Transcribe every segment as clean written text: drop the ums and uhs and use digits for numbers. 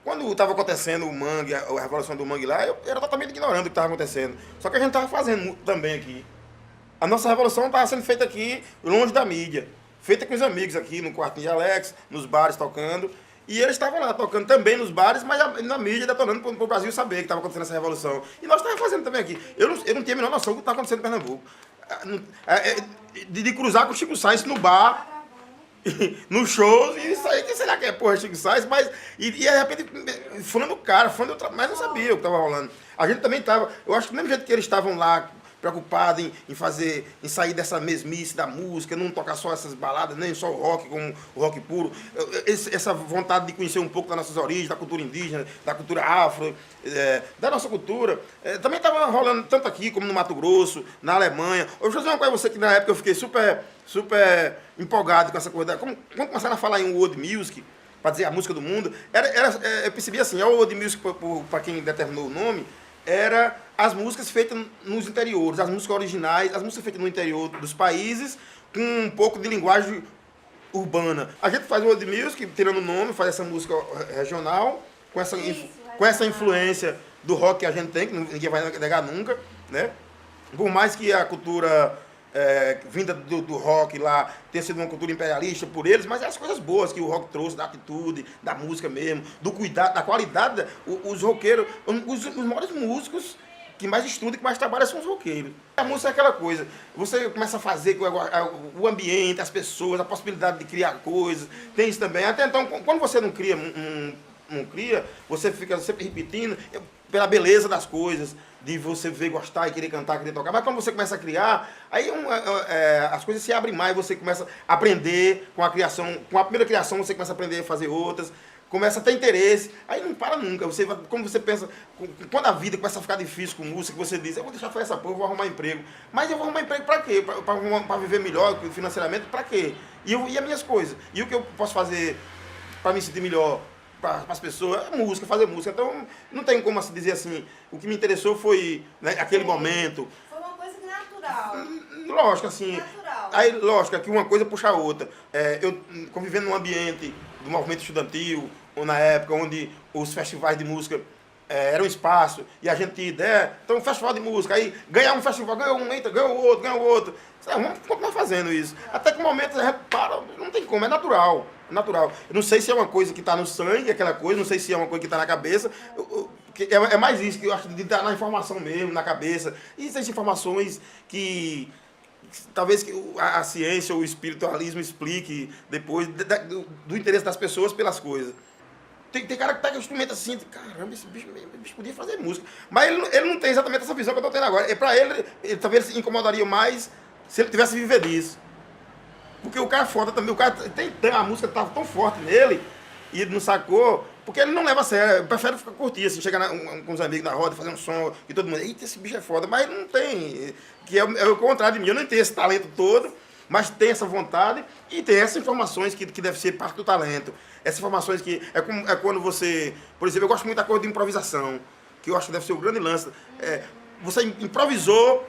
Quando estava acontecendo o mangue, a revolução do mangue lá, eu era totalmente ignorante do que estava acontecendo. Só que a gente estava fazendo também aqui. A nossa revolução estava sendo feita aqui, longe da mídia. Feita com os amigos aqui, no quartinho de Alex, nos bares tocando. E eles estavam lá tocando também nos bares, mas na mídia, detonando para o Brasil saber que estava acontecendo essa revolução. E nós estávamos fazendo também aqui. Eu não tinha a menor noção do que estava acontecendo em Pernambuco. De cruzar com o Chico Sainz no bar, nos shows, e isso aí, que será que é porra, Chico Sainz? Mas, e de repente, fã do cara, mas não sabia o que estava rolando. A gente também estava, eu acho que do mesmo jeito que eles estavam lá, preocupados em sair dessa mesmice da música, não tocar só essas baladas, nem só o rock, como o rock puro. Essa vontade de conhecer um pouco das nossas origens, da cultura indígena, da cultura afro, da nossa cultura. Também estava rolando tanto aqui como no Mato Grosso, na Alemanha. Eu vou fazer uma coisa pra você que na época eu fiquei super empolgado com essa coisa. Quando começaram a falar em world music, para dizer a música do mundo, eu percebi assim, o world music, para quem determinou o nome, era as músicas feitas nos interiores, as músicas originais, as músicas feitas no interior dos países, com um pouco de linguagem urbana. A gente faz o world music, tirando o nome, faz essa música regional, com essa influência do rock que a gente tem, que ninguém vai negar nunca, né? Por mais que a cultura vinda do rock lá tenha sido uma cultura imperialista por eles, mas é as coisas boas que o rock trouxe, da atitude, da música mesmo, do cuidado, da qualidade. Os roqueiros, os maiores músicos que mais estudam e que mais trabalham são os roqueiros. A música é aquela coisa, você começa a fazer com o ambiente, as pessoas, a possibilidade de criar coisas, tem isso também. Até então, quando você não cria, você fica sempre repetindo pela beleza das coisas, de você ver, gostar e querer cantar, querer tocar. Mas quando você começa a criar, aí as coisas se abrem mais, você começa a aprender com a criação, com a primeira criação você começa a aprender a fazer outras, começa a ter interesse, aí não para nunca. Quando você pensa, quando a vida começa a ficar difícil com música, você diz, eu vou deixar fazer essa porra, eu vou arrumar emprego. Mas eu vou arrumar emprego pra quê? Pra viver melhor financeiramente, pra quê? E as minhas coisas? E o que eu posso fazer pra me sentir melhor? Para as pessoas, fazer música. Então, não tem como assim, dizer assim, o que me interessou foi, né, aquele momento. Foi uma coisa natural. Lógico, assim. Natural. Aí, lógico, que uma coisa puxa a outra. Eu convivendo num ambiente do movimento estudantil, ou na época onde os festivais de música eram um espaço, e a gente tinha ideia, então um festival de música, aí ganhar um festival, ganha um, entra, ganha o outro. Vamos continuar fazendo isso. Até que o momento a gente para, não tem como, é natural. Natural. Eu não sei se é uma coisa que está no sangue, aquela coisa, não sei se é uma coisa que está na cabeça. É mais isso, que eu acho de estar na informação mesmo, na cabeça. E existem informações que talvez a ciência ou o espiritualismo explique depois do interesse das pessoas pelas coisas. Tem cara que pega o instrumento assim, caramba, esse bicho podia fazer música. Mas ele não tem exatamente essa visão que eu estou tendo agora. Para ele talvez se incomodaria mais se ele tivesse viver disso. Porque o cara é foda também, o cara a música estava tão forte nele, e ele não sacou, porque ele não leva a sério, prefere curtir, assim, chegar com os amigos na roda, fazer um som, e todo mundo, eita, esse bicho é foda, mas ele não tem, que é o contrário de mim, eu não tenho esse talento todo, mas tem essa vontade, e tem essas informações que deve ser parte do talento, essas informações que, é quando você, por exemplo, eu gosto muito da coisa de improvisação, que eu acho que deve ser o grande lance, você improvisou,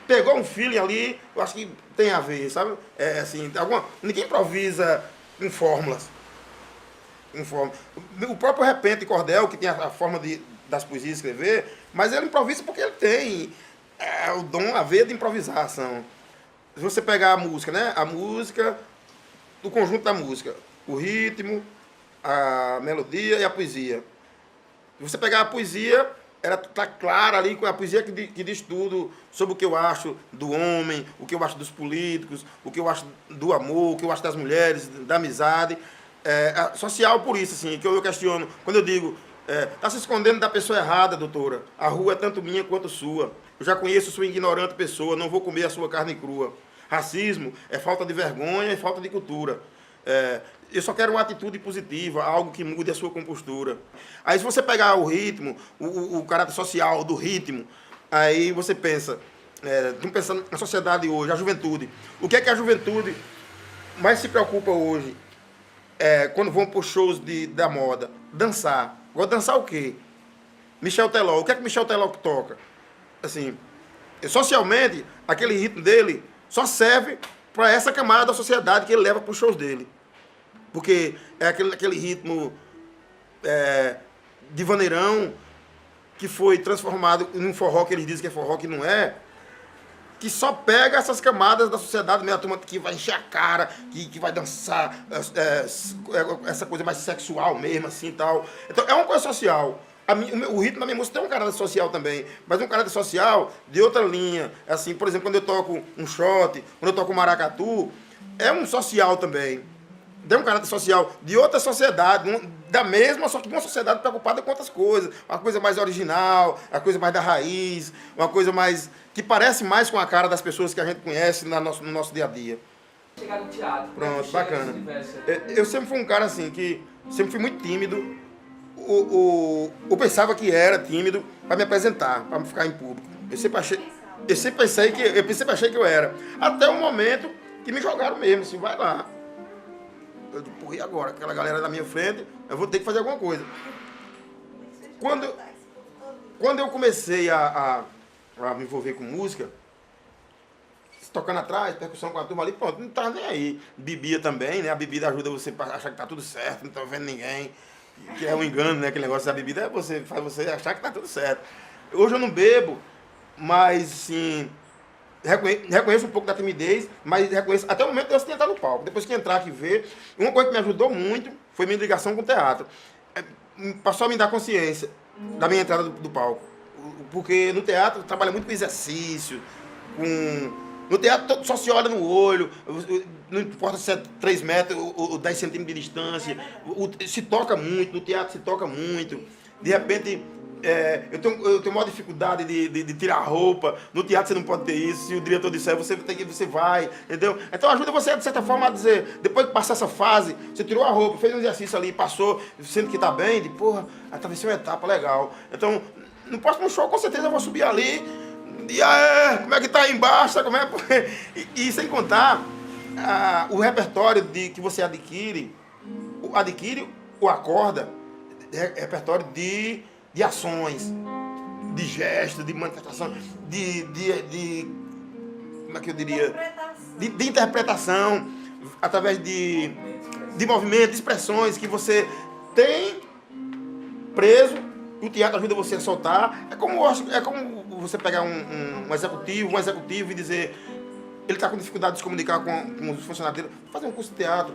pegou um feeling ali, eu acho que tem a ver, sabe? Assim, ninguém improvisa com fórmulas. O próprio Repente Cordel, que tem a forma das poesias escrever, mas ele improvisa porque ele tem o dom, a veia de improvisação. Se você pegar a música, né? A música, do conjunto da música, o ritmo, a melodia e a poesia. Se você pegar a poesia, ela está clara ali com a poesia que diz tudo sobre o que eu acho do homem, o que eu acho dos políticos, o que eu acho do amor, o que eu acho das mulheres, da amizade. Social por isso, assim, que eu questiono. Quando eu digo, está se escondendo da pessoa errada, doutora. A rua é tanto minha quanto sua. Eu já conheço sua ignorante pessoa, não vou comer a sua carne crua. Racismo é falta de vergonha e falta de cultura. Eu só quero uma atitude positiva, algo que mude a sua compostura. Aí se você pegar o ritmo, o caráter social do ritmo, aí você pensa, vamos pensar na sociedade hoje, a juventude. O que é que a juventude mais se preocupa hoje? Quando vão para os shows da moda? Dançar. Agora, dançar o quê? Michel Teló. O que é que Michel Teló toca? Assim, socialmente, aquele ritmo dele só serve para essa camada da sociedade que ele leva para os shows dele. Porque é aquele ritmo de vaneirão que foi transformado em um forró que eles dizem que é forró, que não é, que só pega essas camadas da sociedade, meio a turma que vai encher a cara, que vai dançar, essa coisa mais sexual mesmo, assim, tal. Então, é uma coisa social. O ritmo da minha música tem um caráter social também, mas um caráter social de outra linha. Assim, por exemplo, quando eu toco um shot, quando eu toco um maracatu, é um social também. Tem um caráter social de outra sociedade, da mesma, só que de uma sociedade preocupada com outras coisas. Uma coisa mais original, uma coisa mais da raiz, uma coisa mais que parece mais com a cara das pessoas que a gente conhece no nosso dia a dia. Chegar no teatro. Pronto, bacana. Eu sempre fui um cara assim, que sempre fui muito tímido. Eu pensava que era tímido para me apresentar, para ficar em público. Eu sempre achei que eu era. Até o momento que me jogaram mesmo, assim, vai lá. Eu digo, porra, e agora? Aquela galera na minha frente, eu vou ter que fazer alguma coisa. Quando eu comecei a me envolver com música, tocando atrás, percussão com a turma ali, pronto, não tava nem aí. Bebia também, né? A bebida ajuda você a achar que tá tudo certo, não tá vendo ninguém. Que é um engano, né? Aquele negócio da bebida faz você achar que tá tudo certo. Hoje eu não bebo, mas sim, reconheço um pouco da timidez, mas reconheço até o momento de eu entrar no palco. Depois que entrar aqui e ver, uma coisa que me ajudou muito foi minha ligação com o teatro. Passou a me dar consciência da minha entrada do palco. Porque no teatro trabalha muito com exercício, no teatro só se olha no olho, não importa se é 3 metros ou 10 centímetros de distância, se toca muito, no teatro se toca muito. De repente, eu tenho maior dificuldade de tirar a roupa, no teatro você não pode ter isso, se o diretor disser, você vai, entendeu? Então ajuda você, de certa forma, a dizer, depois de passar essa fase, você tirou a roupa, fez um exercício ali, passou, sendo que está bem, de porra, atravessei uma etapa legal. Então, no próximo show, com certeza eu vou subir ali, e aí, como é que tá aí embaixo? Como é? E sem contar o repertório que você adquire ou acorda, repertório de ações, de gestos, de manifestação, como é que eu diria? De interpretação, através de movimento, de expressões que você tem preso. O teatro ajuda você a soltar. É como você pegar um executivo e dizer, ele está com dificuldade de se comunicar com os funcionários dele, fazer um curso de teatro.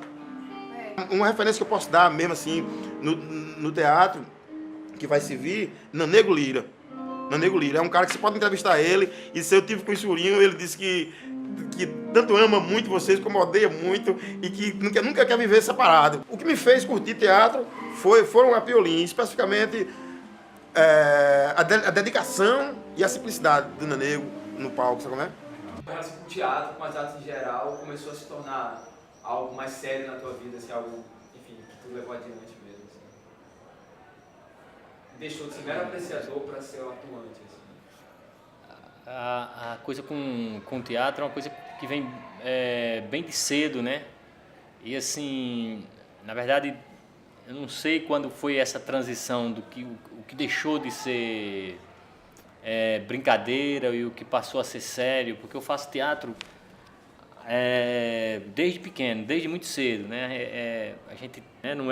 Uma referência que eu posso dar mesmo assim no teatro, que vai servir, Nanego Lira. Nanego Lira é um cara que você pode entrevistar ele, e se eu tive com o Churinho, ele disse que tanto ama muito vocês, como odeia muito, e que nunca quer viver separado. O que me fez curtir teatro foram a Piolim, especificamente a dedicação e a simplicidade do Nanego no palco, sabe como é? A relação com o teatro, com as artes em geral, começou a se tornar algo mais sério na tua vida, assim, algo, enfim, que tu levou adiante mesmo, assim. Deixou de ser mero apreciador para ser um atuante, assim. A coisa com o teatro é uma coisa que vem bem de cedo, né? E assim, na verdade, eu não sei quando foi essa transição do que o que deixou de ser brincadeira e o que passou a ser sério, porque eu faço teatro desde pequeno, desde muito cedo, né? A gente não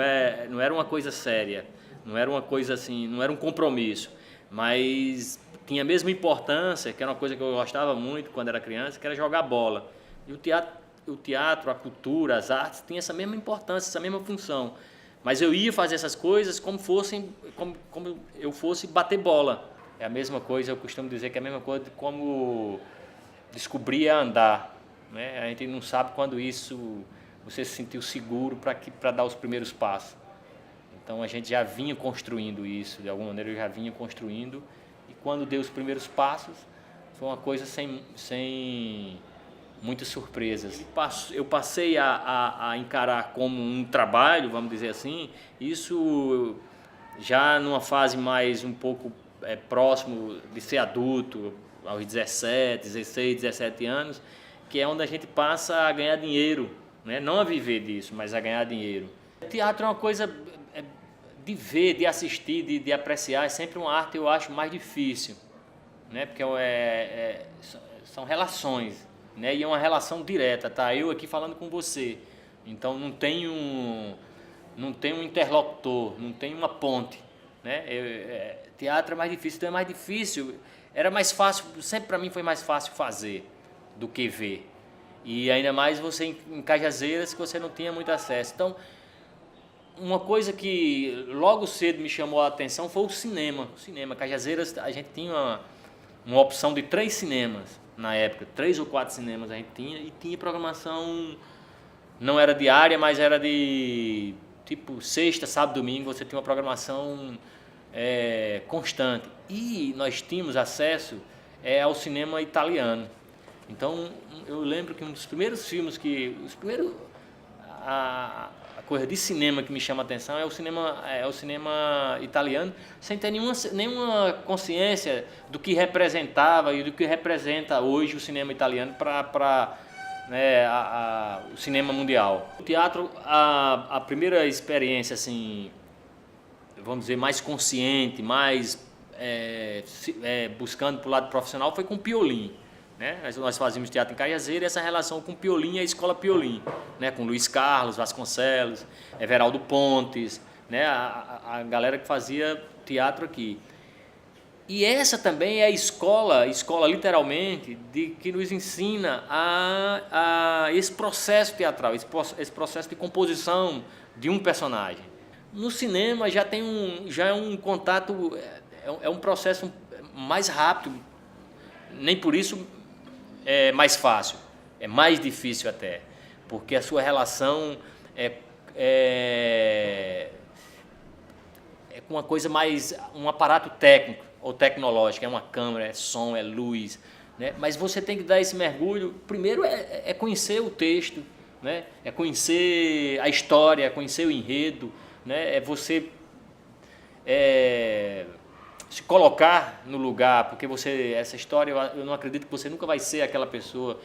era uma coisa séria, não era uma coisa assim, não era um compromisso, mas tinha a mesma importância, que era uma coisa que eu gostava muito quando era criança, que era jogar bola. E o teatro, a cultura, as artes, tinha essa mesma importância, essa mesma função. Mas eu ia fazer essas coisas como eu fosse bater bola. É a mesma coisa, eu costumo dizer que é a mesma coisa de como descobrir a andar, né? A gente não sabe quando isso você se sentiu seguro para dar os primeiros passos. Então a gente já vinha construindo isso, de alguma maneira eu já vinha construindo, e quando deu os primeiros passos, foi uma coisa sem muitas surpresas. Eu passei a encarar como um trabalho, vamos dizer assim, isso já numa fase mais um pouco próximo de ser adulto, aos 16, 17 anos, que é onde a gente passa a ganhar dinheiro, né? Não a viver disso, mas a ganhar dinheiro. O teatro é uma coisa de ver, de assistir, de apreciar é sempre uma arte, eu acho, mais difícil, né? Porque são relações, né? E é uma relação direta, tá? Eu aqui falando com você, então não tem um interlocutor, não tem uma ponte, né? Teatro é mais difícil, então é mais difícil, era mais fácil, sempre para mim foi mais fácil fazer do que ver. E ainda mais você em Cajazeiras, que você não tinha muito acesso. Então, uma coisa que logo cedo me chamou a atenção foi o cinema. O cinema, Cajazeiras, a gente tinha uma opção de 3 cinemas na época, 3 ou 4 cinemas a gente tinha, e tinha programação, não era diária, mas era de tipo sexta, sábado, domingo, você tinha uma programação constante. E nós tínhamos acesso ao cinema italiano. Então, eu lembro que um dos primeiros filmes a coisa de cinema que me chama a atenção é o cinema italiano, sem ter nenhuma consciência do que representava e do que representa hoje o cinema italiano para o cinema mundial. O teatro, a primeira experiência, assim, vamos dizer, mais consciente, mais buscando para o lado profissional, foi com o Piolim. Né? Nós fazíamos teatro em Cajazeiras, e essa relação com o Piolim e a Escola Piolim, né? Com Luiz Carlos Vasconcelos, Everaldo Pontes, né? A galera que fazia teatro aqui. E essa também é a escola literalmente, que nos ensina esse processo teatral, esse processo de composição de um personagem. No cinema já é um contato, é um processo mais rápido, nem por isso é mais fácil, é mais difícil até, porque a sua relação é com uma coisa mais, um aparato técnico ou tecnológico, é uma câmera, é som, é luz, né? Mas você tem que dar esse mergulho, primeiro é conhecer o texto, né? É conhecer a história, é conhecer o enredo, né? É você se colocar no lugar, porque essa história, eu não acredito que você nunca vai ser aquela pessoa.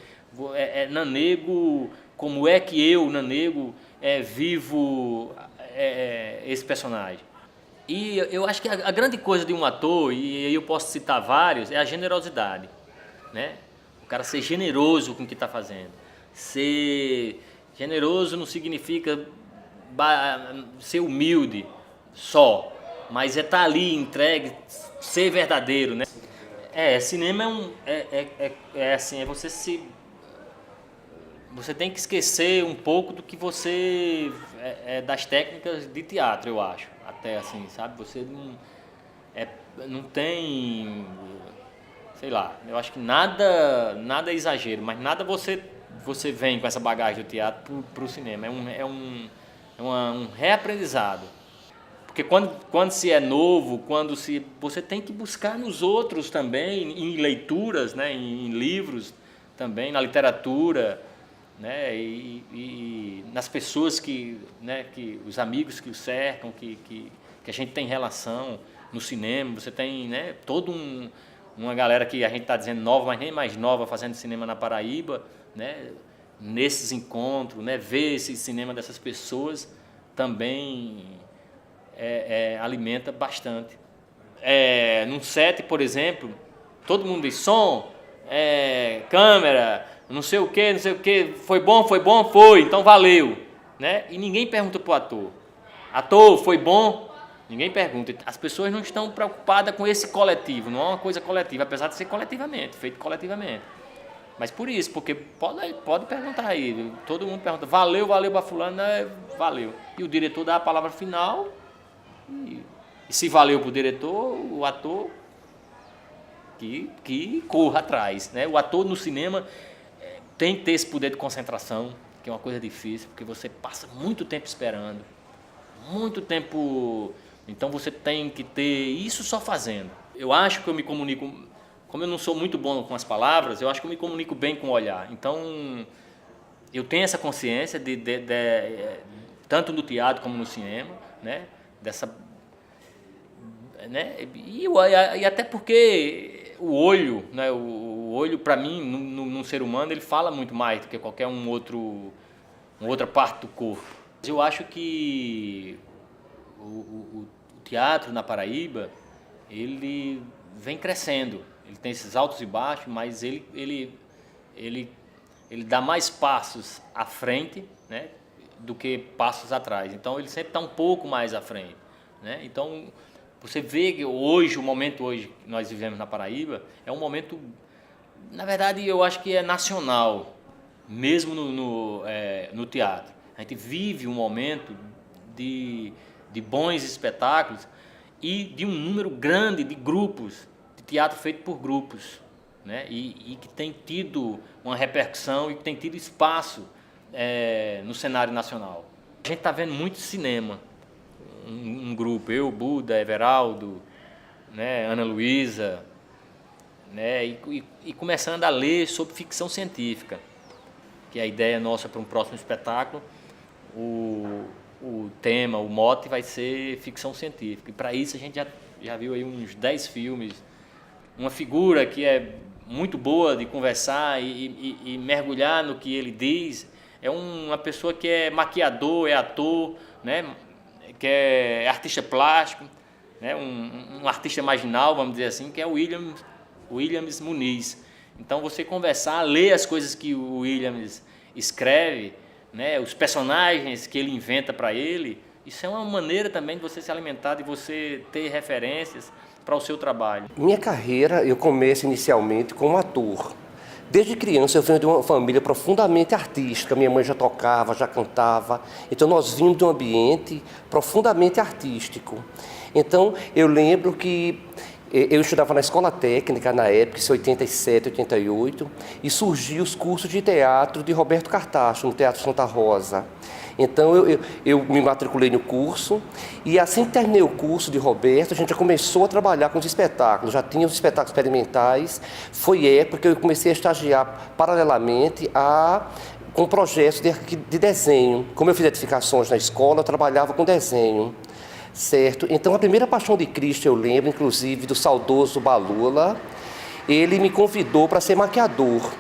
Nanego, como é que eu, Nanego, vivo esse personagem. E eu acho que a grande coisa de um ator, e aí eu posso citar vários, é a generosidade, né? O cara ser generoso com o que está fazendo. Ser generoso não significa ser humilde só, mas estar ali entregue, ser verdadeiro, né? Cinema assim, você tem que esquecer um pouco do que você das técnicas de teatro, eu acho, até assim, sabe? Você não tem, sei lá, eu acho que nada é exagero, mas nada você vem com essa bagagem do teatro pro cinema, é um reaprendizado. Porque quando se é novo, você tem que buscar nos outros também, em leituras, né, em livros também, na literatura, né, e nas pessoas né, os amigos que o cercam, que a gente tem relação no cinema. Você tem, né, uma galera que a gente está dizendo nova, mas nem mais nova, fazendo cinema na Paraíba, né, nesses encontros, né, ver esse cinema dessas pessoas também alimenta bastante. Num set, por exemplo, todo mundo diz som, câmera, não sei o que, foi bom, foi, então valeu, né? E ninguém pergunta pro ator, foi bom? Ninguém pergunta. As pessoas não estão preocupadas com esse coletivo, não é uma coisa coletiva, apesar de ser feito coletivamente. Mas por isso, porque pode perguntar aí, todo mundo pergunta, valeu para fulano, valeu. E o diretor dá a palavra final. E se valeu para o diretor, o ator que corra atrás, né? O ator no cinema tem que ter esse poder de concentração, que é uma coisa difícil, porque você passa muito tempo esperando, muito tempo, então você tem que ter isso só fazendo. Eu acho que eu me comunico, como eu não sou muito bom com as palavras, eu acho que eu me comunico bem com o olhar. Então, eu tenho essa consciência tanto no teatro como no cinema, né? Né? E até porque o olho, né? O olho para mim, num ser humano, ele fala muito mais do que qualquer uma outra parte do corpo. Eu acho que o teatro na Paraíba, ele vem crescendo. Ele tem esses altos e baixos, mas ele dá mais passos à frente, né, do que passos atrás. Então ele sempre está um pouco mais à frente, né? Então você vê que hoje, o momento hoje que nós vivemos na Paraíba, é um momento, na verdade, eu acho que é nacional, mesmo no teatro. A gente vive um momento de bons espetáculos e de um número grande de grupos, de teatro feito por grupos, né? E que tem tido uma repercussão e que tem tido espaço no cenário nacional. A gente está vendo muito cinema, um grupo, eu, Buda, Everaldo, né, Ana Luísa, né, e começando a ler sobre ficção científica, que é a ideia nossa para um próximo espetáculo. O tema, o mote vai ser ficção científica. E para isso a gente já viu aí uns 10 filmes. Uma figura que é muito boa de conversar e mergulhar no que ele diz é uma pessoa que é maquiador, é ator, né, que é artista plástico, né, um artista marginal, vamos dizer assim, que é o Williams Muniz. Então você conversar, ler as coisas que o Williams escreve, né, os personagens que ele inventa para ele, isso é uma maneira também de você se alimentar, de você ter referências para o seu trabalho. Minha carreira, eu começo inicialmente como ator. Desde criança eu venho de uma família profundamente artística, minha mãe já tocava, já cantava, então nós vimos de um ambiente profundamente artístico. Então eu lembro que eu estudava na escola técnica na época, em 87, 88, e surgiu os cursos de teatro de Roberto Cartacho, no Teatro Santa Rosa. Então eu me matriculei no curso e assim que terminei o curso de Roberto, a gente já começou a trabalhar com os espetáculos, já tinha os espetáculos experimentais. Foi época que eu comecei a estagiar paralelamente com projetos de desenho. Como eu fiz edificações na escola, eu trabalhava com desenho. Certo? Então a primeira Paixão de Cristo eu lembro, inclusive, do saudoso Balula. Ele me convidou para ser maquiador.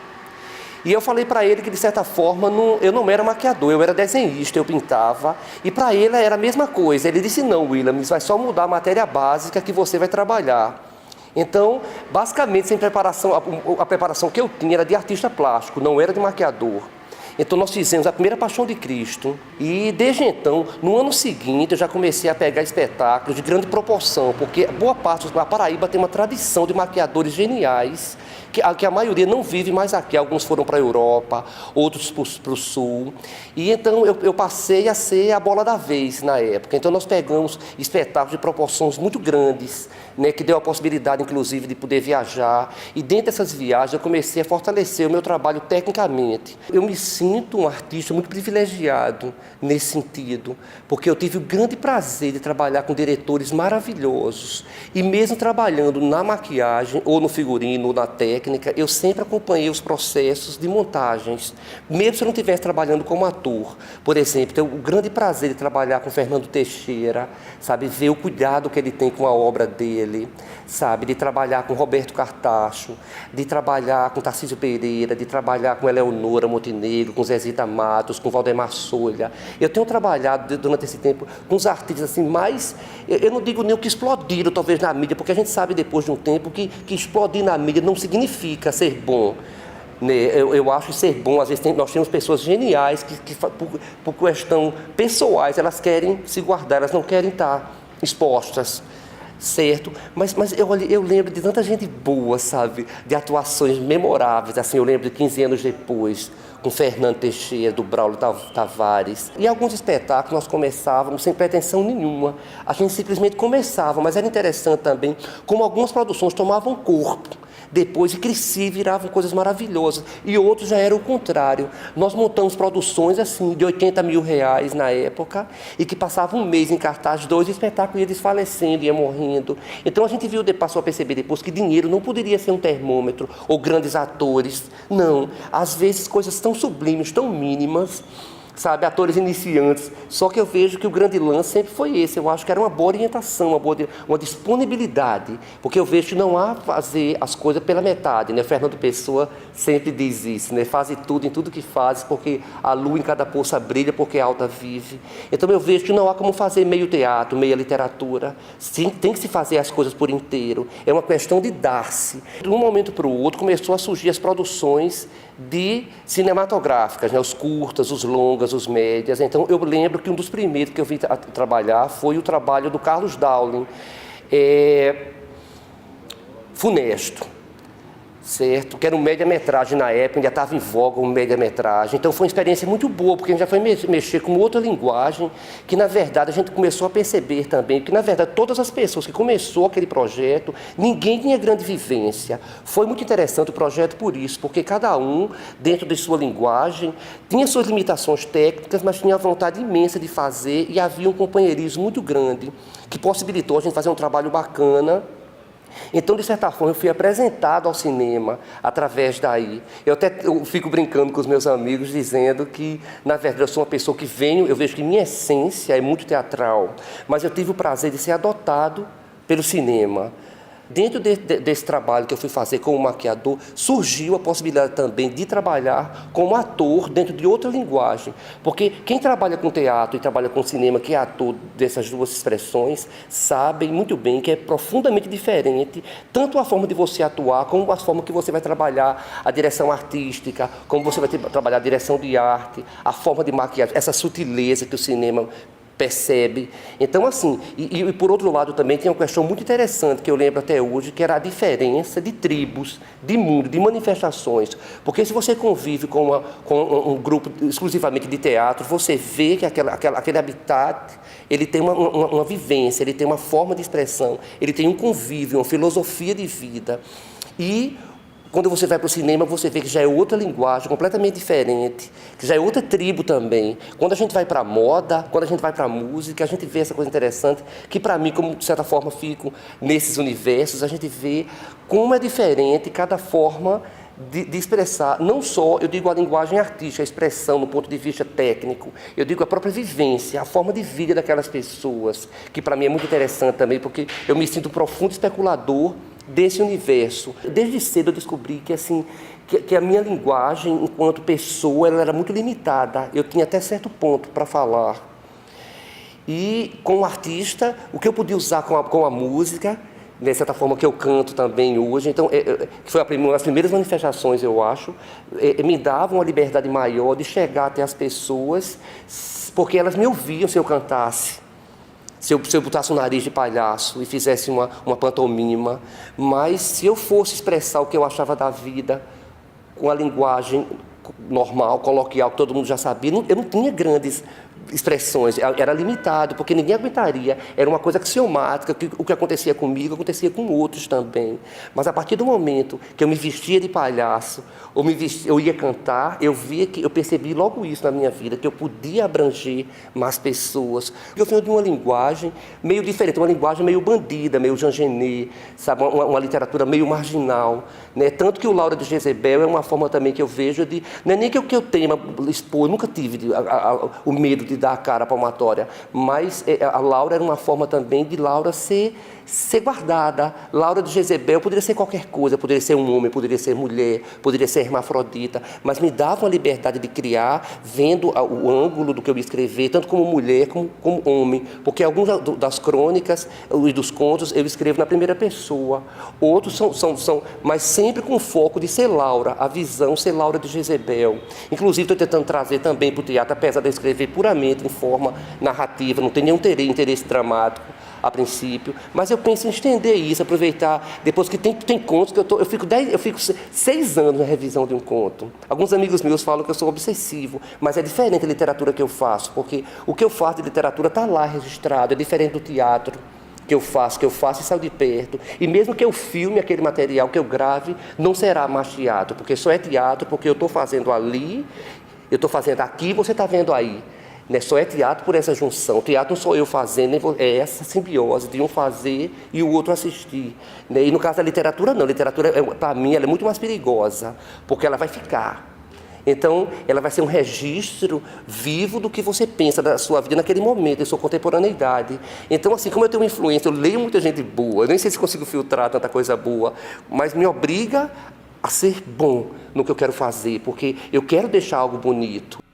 E eu falei para ele que, de certa forma, eu não era maquiador, eu era desenhista, eu pintava. E para ele era a mesma coisa. Ele disse, não, Williams, vai só mudar a matéria básica que você vai trabalhar. Então, basicamente, a preparação que eu tinha era de artista plástico, não era de maquiador. Então nós fizemos a primeira Paixão de Cristo e desde então, no ano seguinte, eu já comecei a pegar espetáculos de grande proporção, porque boa parte da Paraíba tem uma tradição de maquiadores geniais, que a maioria não vive mais aqui. Alguns foram para a Europa, outros para o Sul. E então eu passei a ser a bola da vez na época. Então nós pegamos espetáculos de proporções muito grandes, né, que deu a possibilidade, inclusive, de poder viajar. E dentro dessas viagens eu comecei a fortalecer o meu trabalho tecnicamente. Eu me sinto um artista muito privilegiado nesse sentido, porque eu tive o grande prazer de trabalhar com diretores maravilhosos. E mesmo trabalhando na maquiagem, ou no figurino, ou na técnica, eu sempre acompanhei os processos de montagens, mesmo se eu não estivesse trabalhando como ator. Por exemplo, tenho o grande prazer de trabalhar com Fernando Teixeira, sabe, ver o cuidado que ele tem com a obra dele, sabe, de trabalhar com Roberto Cartacho, de trabalhar com Tarcísio Pereira, de trabalhar com Eleonora Montenegro, com Zezita Matos, com Valdemar Solha. Eu tenho trabalhado durante esse tempo com os artistas assim mais, eu não digo nem o que explodiram talvez na mídia, porque a gente sabe depois de um tempo que explodir na mídia não significa ser bom. Eu acho que ser bom, às vezes nós temos pessoas geniais que por questão pessoais, elas querem se guardar, elas não querem estar expostas, certo? Mas eu lembro de tanta gente boa, sabe? De atuações memoráveis, assim, eu lembro de 15 anos depois, com Fernando Teixeira, do Braulio Tavares. E alguns espetáculos nós começávamos sem pretensão nenhuma. A gente simplesmente começava, mas era interessante também como algumas produções tomavam corpo. Depois cresciam e viravam coisas maravilhosas. E outros já era o contrário. Nós montamos produções assim, de R$80 mil na época, e que passavam um mês em cartaz, 2 espetáculos ia desfalecendo, ia morrendo. Então a gente passou a perceber depois que dinheiro não poderia ser um termômetro, ou grandes atores. Não. Às vezes coisas tão sublimes, tão mínimas, sabe, atores iniciantes. Só que eu vejo que o grande lance sempre foi esse. Eu acho que era uma boa orientação, uma disponibilidade, porque eu vejo que não há fazer as coisas pela metade, né? Fernando Pessoa sempre diz isso, né? Faze tudo em tudo que fazes, porque a lua em cada poça brilha, porque a alta vive. Então eu vejo que não há como fazer meio teatro, meia literatura. Sim, tem que se fazer as coisas por inteiro. É uma questão de dar-se. De um momento para o outro começou a surgir as produções cinematográficas, né? Os curtas, os longas, os médias. Então eu lembro que um dos primeiros que eu vi trabalhar foi o trabalho do Carlos Dowling, Funesto, certo? Que era um média-metragem na época, ainda estava em voga um média-metragem. Então foi uma experiência muito boa, porque a gente já foi mexer com outra linguagem, que na verdade a gente começou a perceber também, que na verdade todas as pessoas que começou aquele projeto, ninguém tinha grande vivência. Foi muito interessante o projeto por isso, porque cada um, dentro de sua linguagem, tinha suas limitações técnicas, mas tinha a vontade imensa de fazer, e havia um companheirismo muito grande, que possibilitou a gente fazer um trabalho bacana. Então, de certa forma, eu fui apresentado ao cinema através daí. Eu fico brincando com os meus amigos, dizendo que, na verdade, eu sou uma pessoa que eu vejo que minha essência é muito teatral, mas eu tive o prazer de ser adotado pelo cinema. Dentro desse trabalho que eu fui fazer como maquiador, surgiu a possibilidade também de trabalhar como ator dentro de outra linguagem. Porque quem trabalha com teatro e trabalha com cinema, que é ator dessas duas expressões, sabem muito bem que é profundamente diferente, tanto a forma de você atuar, como a forma que você vai trabalhar a direção artística, como você vai trabalhar a direção de arte, a forma de maquiagem, essa sutileza que o cinema percebe. Então, assim, e por outro lado também tem uma questão muito interessante que eu lembro até hoje, que era a diferença de tribos, de mundo, de manifestações. Porque se você convive com um grupo exclusivamente de teatro, você vê que aquele habitat, ele tem uma vivência, ele tem uma forma de expressão, ele tem um convívio, uma filosofia de vida. E quando você vai para o cinema, você vê que já é outra linguagem, completamente diferente, que já é outra tribo também. Quando a gente vai para a moda, quando a gente vai para a música, a gente vê essa coisa interessante, que para mim, como de certa forma fico nesses universos, a gente vê como é diferente cada forma de expressar, não só, eu digo a linguagem artística, a expressão no ponto de vista técnico, eu digo a própria vivência, a forma de vida daquelas pessoas, que para mim é muito interessante também, porque eu me sinto um profundo especulador desse universo. Desde cedo eu descobri que, assim, que a minha linguagem, enquanto pessoa, ela era muito limitada. Eu tinha até certo ponto para falar. E, como artista, o que eu podia usar com a música, de certa forma que eu canto também hoje, então, que foi uma das primeiras manifestações, eu acho, me dava uma liberdade maior de chegar até as pessoas, porque elas me ouviam se eu cantasse. Se eu botasse um nariz de palhaço e fizesse uma pantomima, mas se eu fosse expressar o que eu achava da vida com a linguagem normal, coloquial, que todo mundo já sabia, eu não tinha grandes expressões, era limitado, porque ninguém aguentaria, era uma coisa axiomática, que o que acontecia comigo acontecia com outros também. Mas a partir do momento que eu me vestia de palhaço, eu ia cantar, eu percebi logo isso na minha vida, que eu podia abranger mais pessoas. Eu venho de uma linguagem meio diferente, uma linguagem meio bandida, meio Jean Genet, sabe, uma literatura meio marginal, né? Tanto que o Laura de Jezebel é uma forma também que eu vejo de, não é nem que eu tenha expor, eu nunca tive o medo de dar a cara à palmatória, mas a Laura era uma forma também de Laura ser guardada. Laura de Jezebel poderia ser qualquer coisa, poderia ser um homem, poderia ser mulher, poderia ser hermafrodita, mas me dava uma liberdade de criar, vendo o ângulo do que eu ia escrever, tanto como mulher como homem, porque algumas das crônicas e dos contos eu escrevo na primeira pessoa, outros são mas sempre com o foco de ser Laura, a visão ser Laura de Jezebel. Inclusive estou tentando trazer também para o teatro, apesar de eu escrever puramente em forma narrativa, não tem nenhum interesse dramático a princípio, mas eu penso em estender isso, aproveitar, depois que tem contos que eu fico 6 anos na revisão de um conto. Alguns amigos meus falam que eu sou obsessivo, mas é diferente a literatura que eu faço, porque o que eu faço de literatura está lá registrado, é diferente do teatro que eu faço e saio de perto. E mesmo que eu filme aquele material, que eu grave, não será mais teatro, porque só é teatro porque eu estou fazendo ali, eu estou fazendo aqui, você está vendo aí. Né? Só é teatro por essa junção. Teatro não sou eu fazendo, é essa simbiose de um fazer e o outro assistir. Né? E no caso da literatura, não. A literatura, para mim, ela é muito mais perigosa, porque ela vai ficar. Então, ela vai ser um registro vivo do que você pensa da sua vida naquele momento, em sua contemporaneidade. Então, assim, como eu tenho uma influência, eu leio muita gente boa, eu nem sei se consigo filtrar tanta coisa boa, mas me obriga a ser bom no que eu quero fazer, porque eu quero deixar algo bonito.